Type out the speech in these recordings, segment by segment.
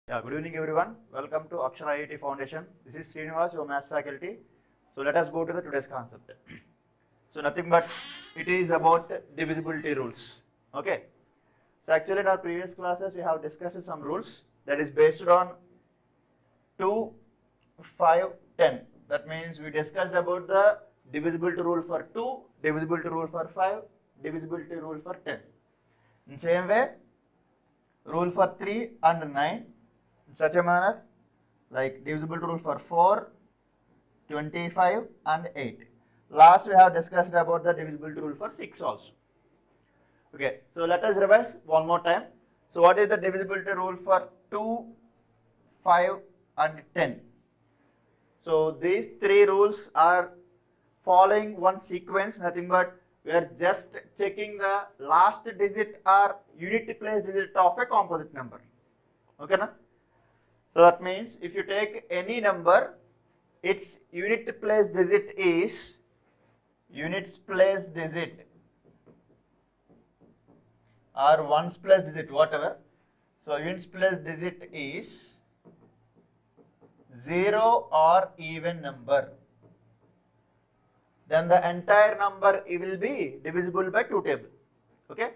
Yeah, good evening everyone. Welcome to Akshara IIT Foundation. This is Srinivas, your maths faculty. So let us go to the today's concept. So nothing but it is about divisibility rules. Okay. So actually in our previous classes we have discussed some rules that is based on 2, 5, 10. That means we discussed about the divisibility rule for 2, divisibility rule for 5, divisibility rule for 10. In same way, rule for 3 and 9 in such a manner, like divisibility rule for 4, 25 and 8. Last we have discussed about the divisibility rule for 6 also. Okay, so let us revise one more time. So what is the divisibility rule for 2, 5 and 10? So these three rules are following one sequence, nothing but we are just checking the last digit or unit place digit of a composite number. Okay, na? So that means if you take any number, its unit place digit is units place digit or ones place digit, whatever. So units place digit is 0 or even number, then the entire number will be divisible by 2 table. Okay.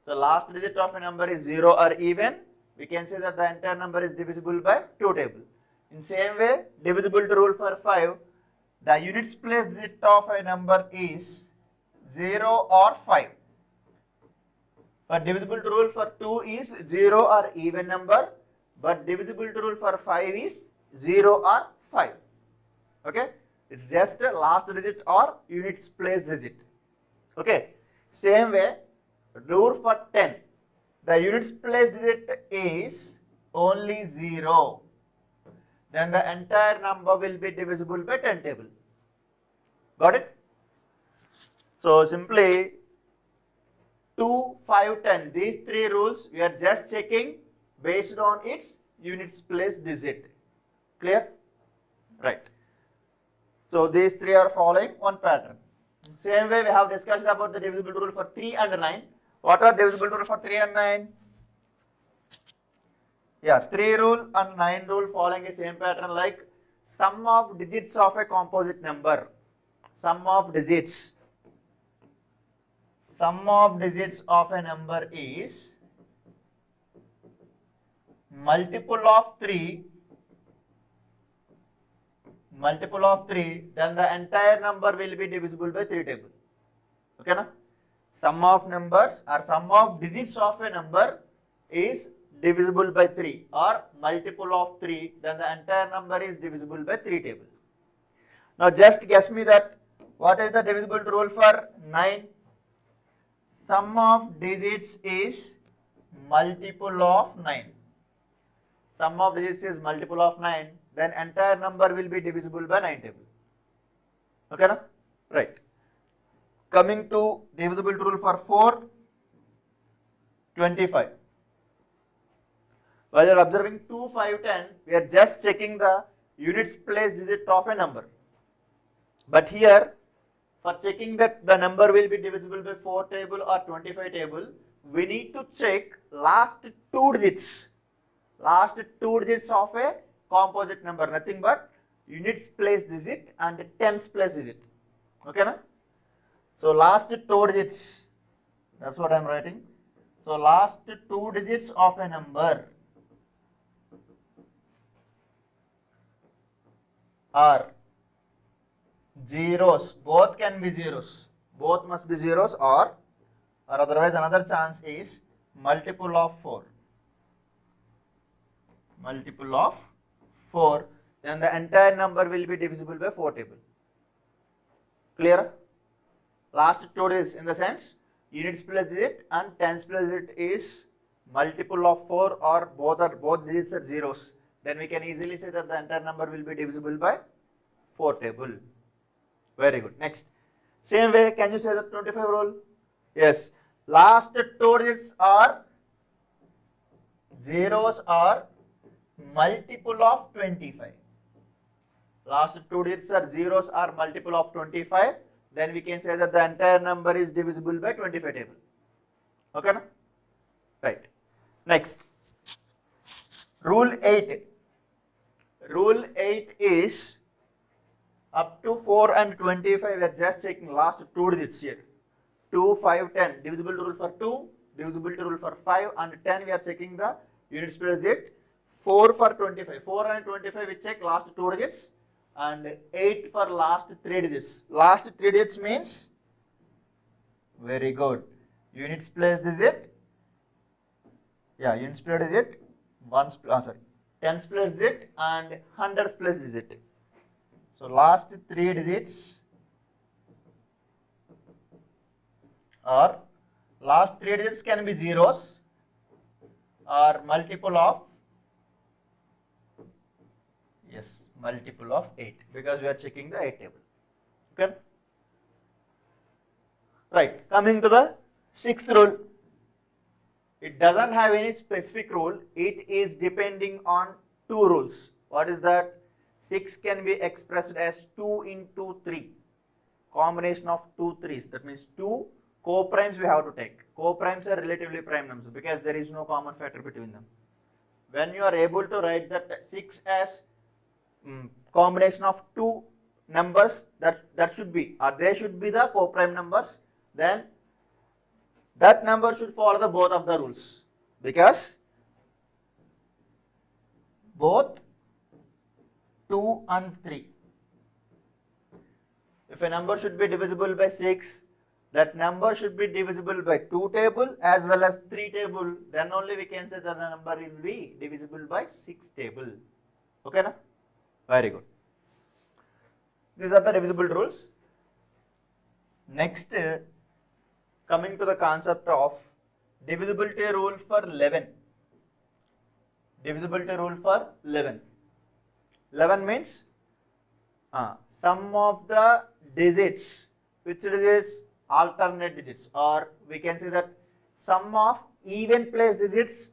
So last digit of a number is 0 or even, we can say that the entire number is divisible by 2 table. In same way, divisibility rule for 5, the units place digit of a number is 0 or 5. But divisibility rule for 2 is 0 or even number, but divisibility rule for 5 is 0 or 5. Okay, it's just the last digit or units place digit. Okay, same way, rule for 10, the units place digit is only 0, then the entire number will be divisible by 10 table. Got it? So simply 2, 5, 10, these three rules we are just checking based on its units place digit. Clear? Right. So these three are following one pattern. Same way we have discussed about the divisibility rule for 3 and 9. What are divisibility rule for 3 and 9? Yeah, 3 rule and 9 rule following a same pattern, like sum of digits of a composite number. Sum of digits of a number is multiple of 3, then the entire number will be divisible by 3 table. Okay, na? Sum of numbers or sum of digits of a number is divisible by 3 or multiple of 3, then the entire number is divisible by 3 table. Now just guess me that what is the divisibility rule for 9? Sum of digits is multiple of 9. Sum of digits is multiple of 9, then entire number will be divisible by 9 table. Okay, na? Right. Coming to divisibility rule for 4, 25. While you are observing 2, 5, 10, we are just checking the units place digit of a number. But here, for checking that the number will be divisible by 4 table or 25 table, we need to check last 2 digits. Last 2 digits of a composite number, nothing but units place digit and tens place digit. Okay, na? So last 2 digits, that's what I am writing. So last 2 digits of a number are zeros, both can be zeros, both must be zeros, or otherwise another chance is multiple of 4. Multiple of 4, then the entire number will be divisible by 4 table. Clear? Last 2 digits in the sense units place digit and tens place digit is multiple of 4 or both digits are zeros, then we can easily say that the entire number will be divisible by 4 table. Very good. Next, same way, can you say the 25 rule? Yes, last 2 digits are zeros or multiple of 25. Last 2 digits are zeros or multiple of 25, then we can say that the entire number is divisible by 25 table. Okay, na? Right. Next, Rule 8. Rule 8 is up to 4 and 25. We are just checking last 2 digits here. 2, 5, 10. Divisibility rule for 2, divisibility rule for 5, and 10 we are checking the units per digit. 4 for 25. 4 and 25 we check last 2 digits, and 8 for last 3 digits. Last 3 digits means, very good, units place digit. Yeah, units place digit, tens place digit and hundreds place digit. So last 3 digits or last 3 digits can be zeros or multiple of, yes, multiple of 8, because we are checking the 8 table. Okay. Right, coming to the 6th rule. It doesn't have any specific rule. It is depending on 2 rules. What is that? 6 can be expressed as 2 into 3. Combination of 2 3s. That means 2 co-primes we have to take. Co-primes are relatively prime numbers because there is no common factor between them. When you are able to write that 6 as combination of 2 numbers, that should be, or they should be the co-prime numbers, then that number should follow the both of the rules, because both 2 and 3. If a number should be divisible by 6, that number should be divisible by 2 table as well as 3 table. Then only we can say that the number will be divisible by 6 table. Okay, na? Very good. These are the divisible rules. Next, coming to the concept of divisibility rule for 11. Divisibility rule for 11. 11 means sum of the digits. Which digits? Alternate digits, or we can say that sum of even place digits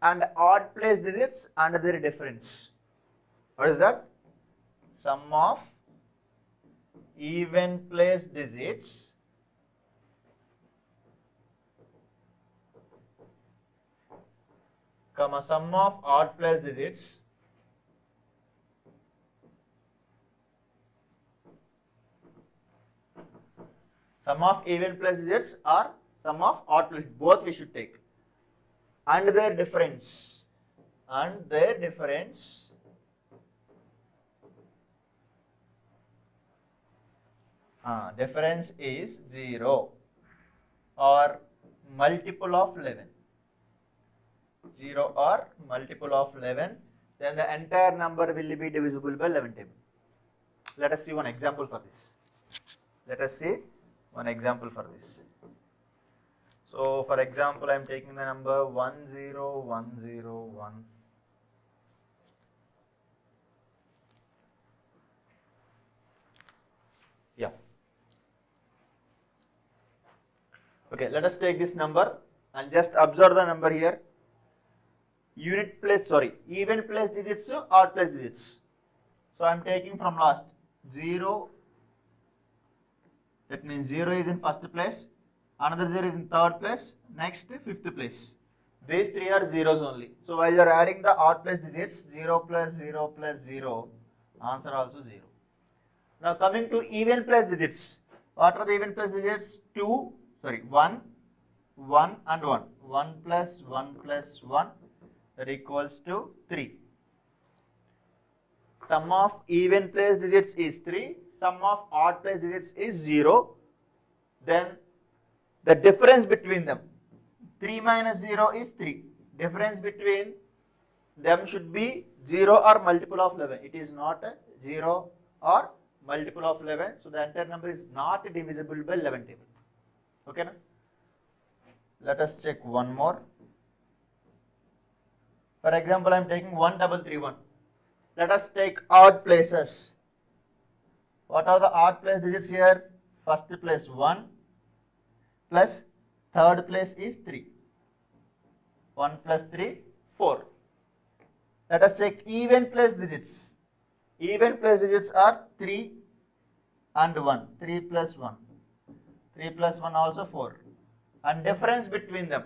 and odd place digits and their difference. What is that? Sum of even place digits comma sum of odd place digits sum of even place digits or sum of odd place, both we should take, and their difference, difference is 0 or multiple of 11. 0 or multiple of 11, then the entire number will be divisible by 11 table. Let us see one example for this. So for example, I am taking the number 10101. Yeah. Okay, let us take this number and just observe the number here. Even place digits to odd place digits. So I am taking from last 0. That means 0 is in first place, another 0 is in third place, next 5th place. These 3 are zeros only. So while you are adding the odd place digits, 0 plus 0 plus 0, answer also 0. Now coming to even place digits. What are the even place digits? 1, 1 and 1. 1 plus 1 plus 1, that equals to 3. Sum of even place digits is 3. Sum of odd place digits is 0. Then the difference between them, 3 minus 0 is 3. Difference between them should be 0 or multiple of 11. It is not 0 or multiple of 11. So the entire number is not divisible by 11 table. Okay, na? Let us check one more. For example, I am taking 1331. Let us take odd places. What are the odd place digits here? First place 1 plus third place is 3. 1 plus 3, 4. Let us check even place digits. Even place digits are 3 and 1. 3 plus 1. 3 plus 1 also 4. And difference between them,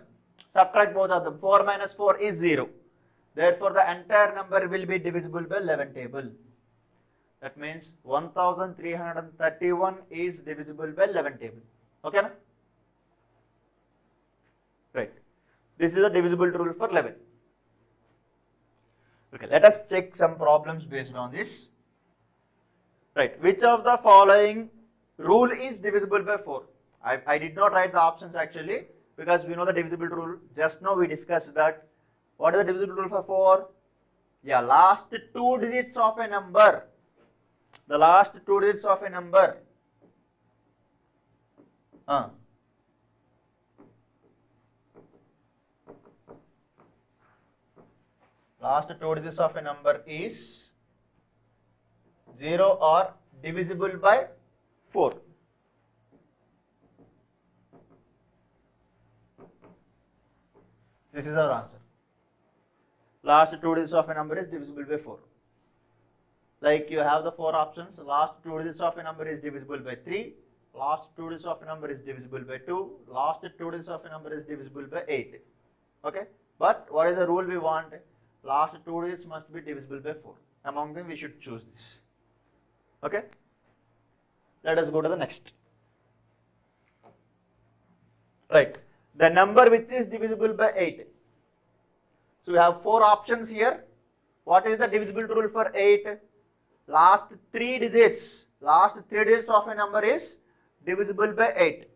subtract both of them. 4 minus 4 is 0. Therefore, the entire number will be divisible by 11 table. That means 1331 is divisible by 11 table. Okay? Na? Right. This is a divisible rule for 11. Okay, let us check some problems based on this. Right. Which of the following rule is divisible by 4? I did not write the options actually because we know the divisible rule. Just now we discussed that. What is the divisible rule for 4? Yeah, last two digits of a number. The last two digits of a number. Last two digits of a number is 0 or divisible by 4. This is our answer. Last two digits of a number is divisible by 4. Like you have the 4 options. Last two digits of a number is divisible by 3. Last two digits of a number is divisible by 2. Last two digits of a number is divisible by 8. Okay. But what is the rule we want? Last two digits must be divisible by 4. Among them we should choose this. Okay. Let us go to the next. Right. The number which is divisible by 8. So we have 4 options here. What is the divisible rule for 8? Last 3 digits of a number is divisible by 8.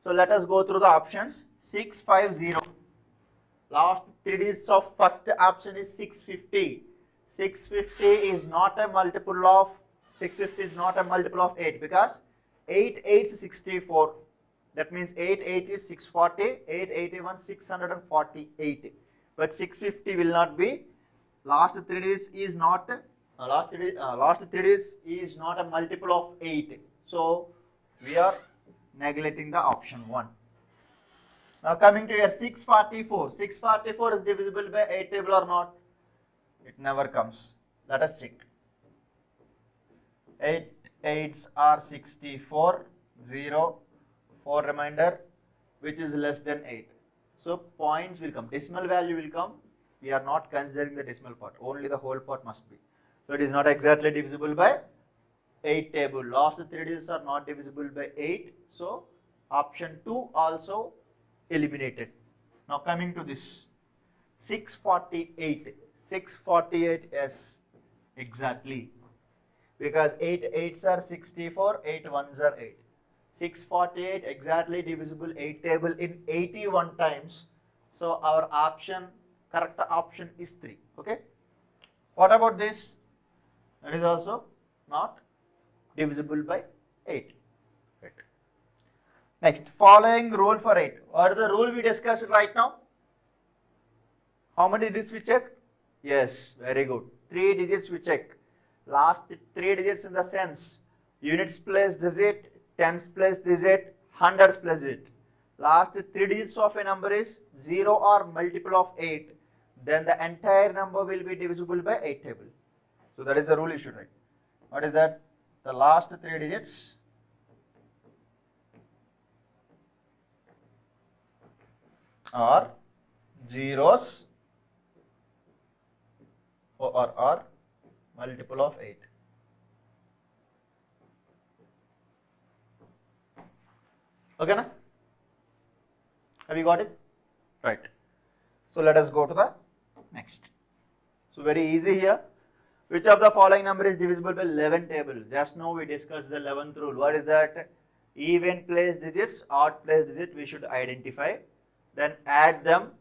So let us go through the options. 650. Last 3 digits of first option is 650. 650 is not a multiple of 8 because 8 8 is 64. That means 8 8 is 640. 8 81 648. But 650 will not be. Last 3 digits is not last 3 digits is not a multiple of 8. So we are neglecting the option 1. Now coming to your 644. 644 is divisible by 8 table or not? It never comes. Let us check. 8 8s are 64. 0. 4 remainder, which is less than 8. So points will come. Decimal value will come. We are not considering the decimal part. Only the whole part must be. So it is not exactly divisible by 8 table. Last 3 digits are not divisible by 8. So option 2 also eliminated. Now coming to this 648. 648 is exactly because 8 8s are 64. 8 1s are 8. 648 exactly divisible 8 table in 81 times. So our correct option is 3. Okay. What about this? That is also not divisible by 8. Right. Next, following rule for 8. What is the rule we discussed right now? How many digits we check? Yes, very good. 3 digits we check. Last 3 digits in the sense units place digit, tens place digit, hundreds place digit. Last 3 digits of a number is 0 or multiple of 8. Then the entire number will be divisible by 8 table. So that is the rule you should write. What is that? The last 3 digits are zeros or multiple of 8. Okay, na? Have you got it? Right. So let us go to the next. So very easy here. Which of the following number is divisible by 11 table? Just now we discussed the 11th rule. What is that? Even place digits, odd place digit we should identify. Then add them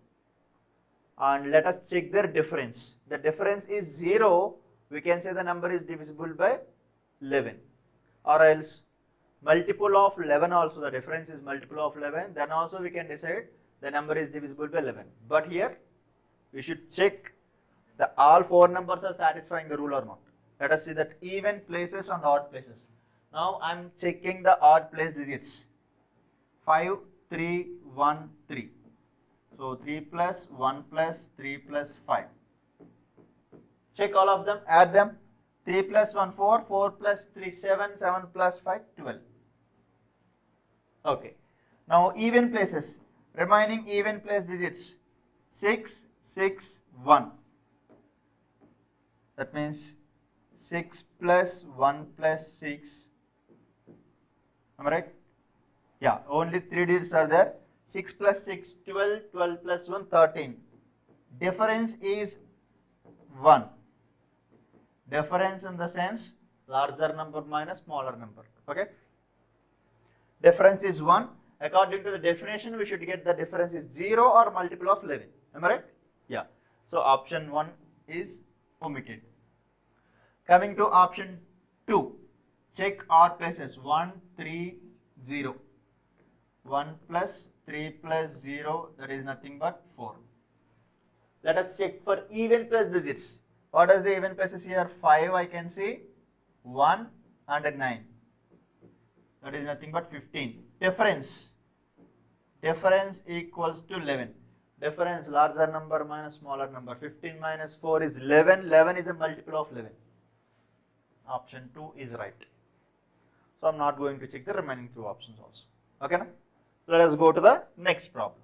and let us check their difference. The difference is 0. We can say the number is divisible by 11. Or else multiple of 11 also, the difference is multiple of 11. Then also we can decide the number is divisible by 11. But here we should check the all 4 numbers are satisfying the rule or not. Let us see that even places and odd places. Now I am checking the odd place digits. 5, 3, 1, 3. So 3 plus 1 plus 3 plus 5. Check all of them, add them. 3 plus 1, 4, 4 plus 3, 7, 7 plus 5, 12. Okay. Now even places, remaining even place digits. 6, 6, 1. That means 6 plus 1 plus 6. Am I right? Yeah, only 3 digits are there. 6 plus 6, 12, 12 plus 1, 13. Difference is 1. Difference in the sense larger number minus smaller number. Okay? Difference is 1. According to the definition, we should get the difference is 0 or multiple of 11. Am I right? Yeah. So option 1 is omitted. Coming to option 2. Check odd places. 1, 3, 0. 1 plus 3 plus 0, that is nothing but 4. Let us check for even plus digits. What is the even places here? 5 I can see, 1 and 9. That is nothing but 15. Difference. Difference equals to 11. Difference larger number minus smaller number. 15 minus 4 is 11. 11 is a multiple of 11. Option 2 is right. So I am not going to check the remaining 2 options also. Okay, na? Let us go to the next problem.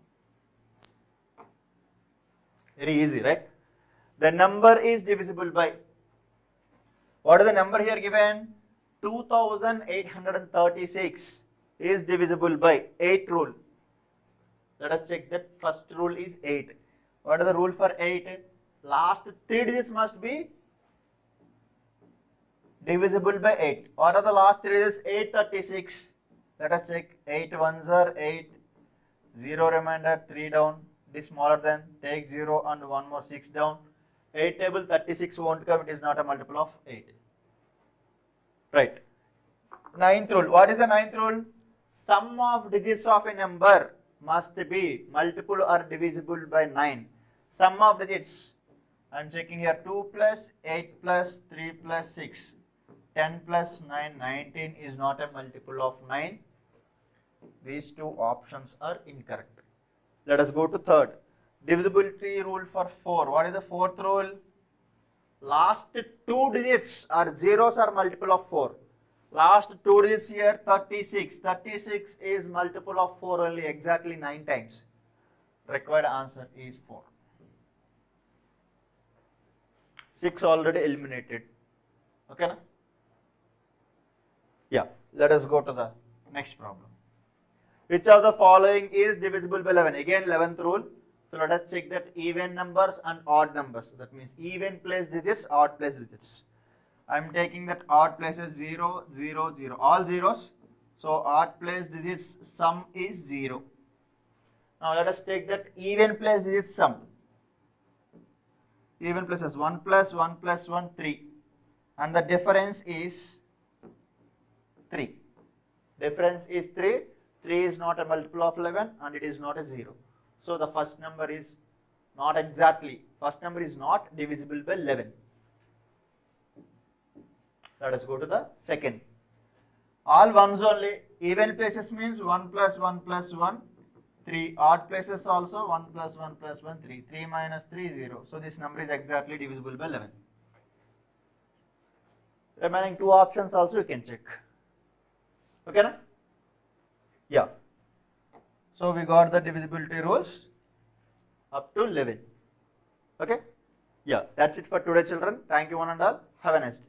Very easy, right? The number is divisible by, what is the number here given? 2836 is divisible by 8 rule. Let us check that. First rule is 8. What is the rule for 8? Last 3 digits must be divisible by 8. What are the last 3 digits? 836. Let us check. 8 ones are 8. 0 remainder, 3 down. It is smaller than. Take 0 and 1 more 6 down. 8 table 36 won't come. It is not a multiple of 8. Right. Ninth rule. What is the ninth rule? Sum of digits of a number must be multiple or divisible by 9. Sum of digits. I am checking here. 2 plus 8 plus 3 plus 6. 10 plus 9, 19 is not a multiple of 9. These 2 options are incorrect. Let us go to third. Divisibility rule for 4. What is the fourth rule? Last 2 digits are zeros or multiple of 4. Last 2 digits here 36. 36 is multiple of 4 only, exactly 9 times. Required answer is 4. 6 already eliminated. Okay, na? Yeah, let us go to the next problem. Which of the following is divisible by 11? Again 11th rule. So let us check that even numbers and odd numbers. That means even place digits, odd place digits. I am taking that odd places 0, 0, 0. All zeros. So odd place digits sum is 0. Now let us take that even place digits sum. Even places 1 plus 1 plus 1, 3. And the difference is 3. Difference is 3. 3 is not a multiple of 11 and it is not a 0. So the first number is not exactly, first number is not divisible by 11. Let us go to the second. All ones only. Even places means 1 plus 1 plus 1, 3. Odd places also 1 plus 1 plus 1, 3. 3 minus 3, 0. So this number is exactly divisible by 11. Remaining 2 options also you can check. Okay, na? Yeah. So we got the divisibility rules up to 11. Okay? Yeah, that's it for today, children. Thank you one and all. Have a nice day.